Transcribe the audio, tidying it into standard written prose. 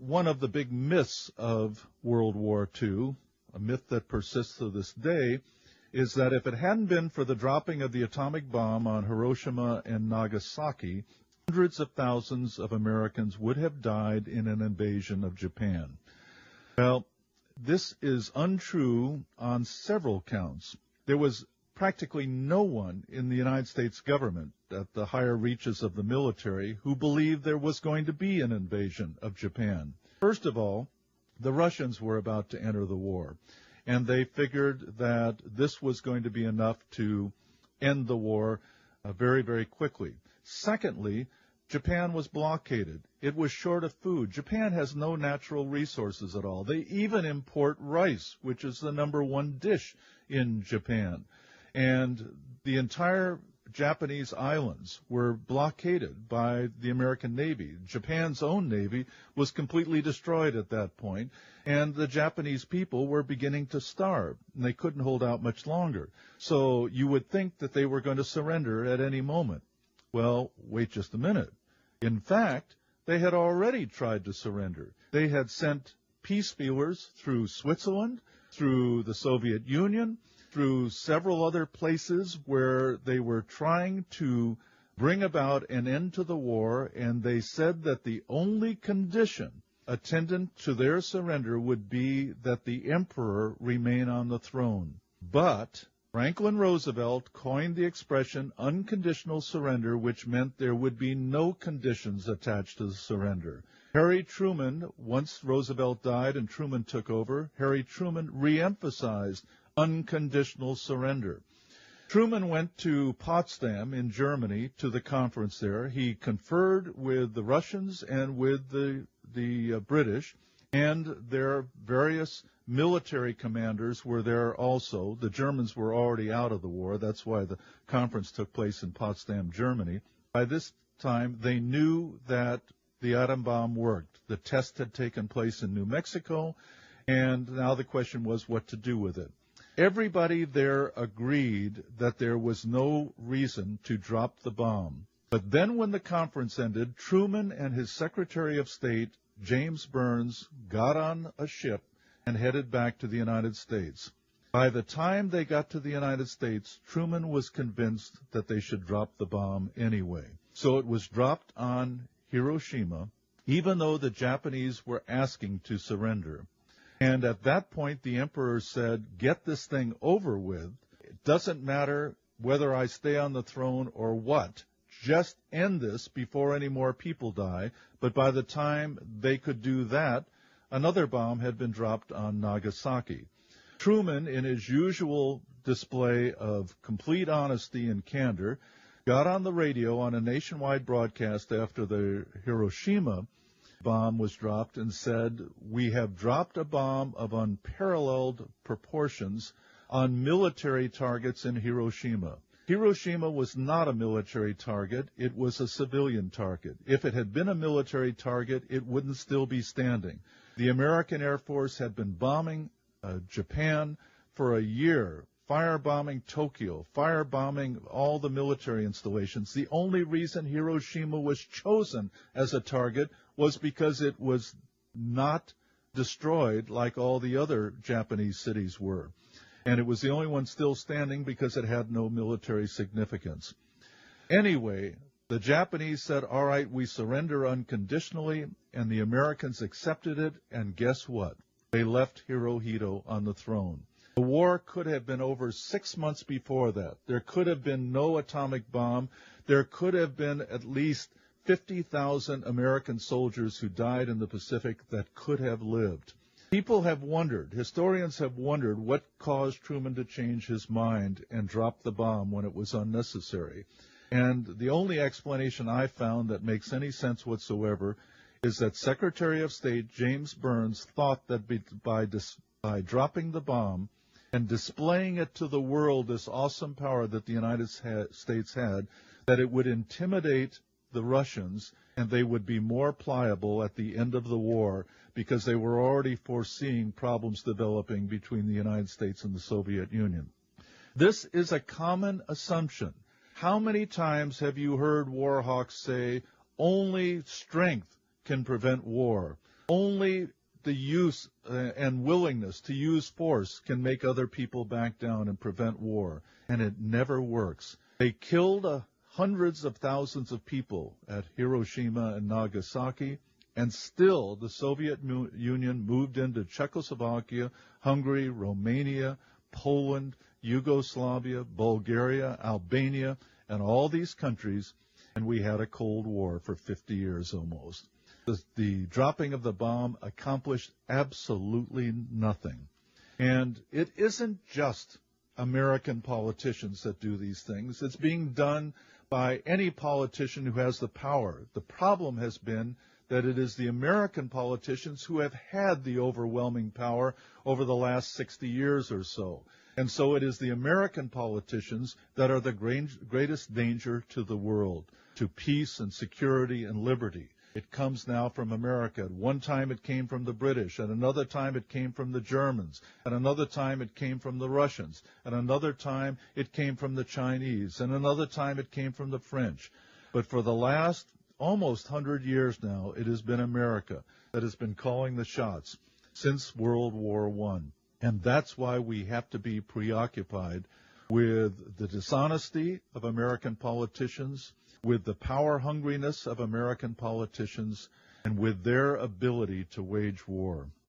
one of the big myths of World War II, a myth that persists to this day, is that if it hadn't been for the dropping of the atomic bomb on Hiroshima and Nagasaki, hundreds of thousands of Americans would have died in an invasion of Japan. Well, this is untrue on several counts. There was practically no one in the United States government at the higher reaches of the military who believed there was going to be an invasion of Japan. First of all, the Russians were about to enter the war, and they figured that this was going to be enough to end the war very, very quickly. Secondly, Japan was blockaded. It was short of food. Japan has no natural resources at all. They even import rice, which is the number one dish in Japan. And the entire Japanese islands were blockaded by the American Navy. Japan's own Navy was completely destroyed at that point, and the Japanese people were beginning to starve, and they couldn't hold out much longer. So you would think that they were going to surrender at any moment. Well, wait just a minute. In fact, they had already tried to surrender. They had sent peace feelers through Switzerland, through the Soviet Union, through several other places where they were trying to bring about an end to the war, and they said that the only condition attendant to their surrender would be that the emperor remain on the throne. But Franklin Roosevelt coined the expression unconditional surrender, which meant there would be no conditions attached to the surrender. Harry Truman, once Roosevelt died and Truman took over, Harry Truman reemphasized unconditional surrender. Truman went to Potsdam in Germany to the conference there. He conferred with the Russians and with the British, and their various military commanders were there also. The Germans were already out of the war. That's why the conference took place in Potsdam, Germany. By this time, they knew that the atom bomb worked. The test had taken place in New Mexico, and now the question was what to do with it. Everybody there agreed that there was no reason to drop the bomb. But then when the conference ended, Truman and his Secretary of State, James Burns, got on a ship and headed back to the United States. By the time they got to the United States, Truman was convinced that they should drop the bomb anyway. So it was dropped on Hiroshima, even though the Japanese were asking to surrender. And at that point, the emperor said, get this thing over with. It doesn't matter whether I stay on the throne or what. Just end this before any more people die. But by the time they could do that, another bomb had been dropped on Nagasaki. Truman, in his usual display of complete honesty and candor, got on the radio on a nationwide broadcast after the Hiroshima bomb was dropped and said, we have dropped a bomb of unparalleled proportions on military targets in Hiroshima. Hiroshima was not a military target. It was a civilian target. If it had been a military target, it wouldn't still be standing. The American Air Force had been bombing Japan for a year, firebombing Tokyo, firebombing all the military installations. The only reason Hiroshima was chosen as a target was because it was not destroyed like all the other Japanese cities were. And it was the only one still standing because it had no military significance. Anyway, the Japanese said, all right, we surrender unconditionally, and the Americans accepted it, and guess what? They left Hirohito on the throne. The war could have been over 6 months before that. There could have been no atomic bomb. There could have been at least 50,000 American soldiers who died in the Pacific that could have lived. People have wondered, historians have wondered, what caused Truman to change his mind and drop the bomb when it was unnecessary. And the only explanation I found that makes any sense whatsoever is that Secretary of State James Burns thought that by dropping the bomb and displaying it to the world, this awesome power that the United States had, that it would intimidate the Russians and they would be more pliable at the end of the war because they were already foreseeing problems developing between the United States and the Soviet Union. This is a common assumption. How many times have you heard war hawks say, only strength can prevent war? Only the use and willingness to use force can make other people back down and prevent war, and it never works. They killed hundreds of thousands of people at Hiroshima and Nagasaki, and still the Soviet Union moved into Czechoslovakia, Hungary, Romania, Poland, Yugoslavia, Bulgaria, Albania, and all these countries, and we had a Cold War for 50 years almost. The dropping of the bomb accomplished absolutely nothing. And it isn't just American politicians that do these things. It's being done by any politician who has the power. The problem has been that it is the American politicians who have had the overwhelming power over the last 60 years or so. And so it is the American politicians that are the greatest danger to the world, to peace and security and liberty. It comes now from America. At one time it came from the British. At another time it came from the Germans. At another time it came from the Russians. At another time it came from the Chinese. And another time it came from the French. But for the last almost 100 years now, it has been America that has been calling the shots since World War I. And that's why we have to be preoccupied with the dishonesty of American politicians, with the power hungriness of American politicians, and with their ability to wage war.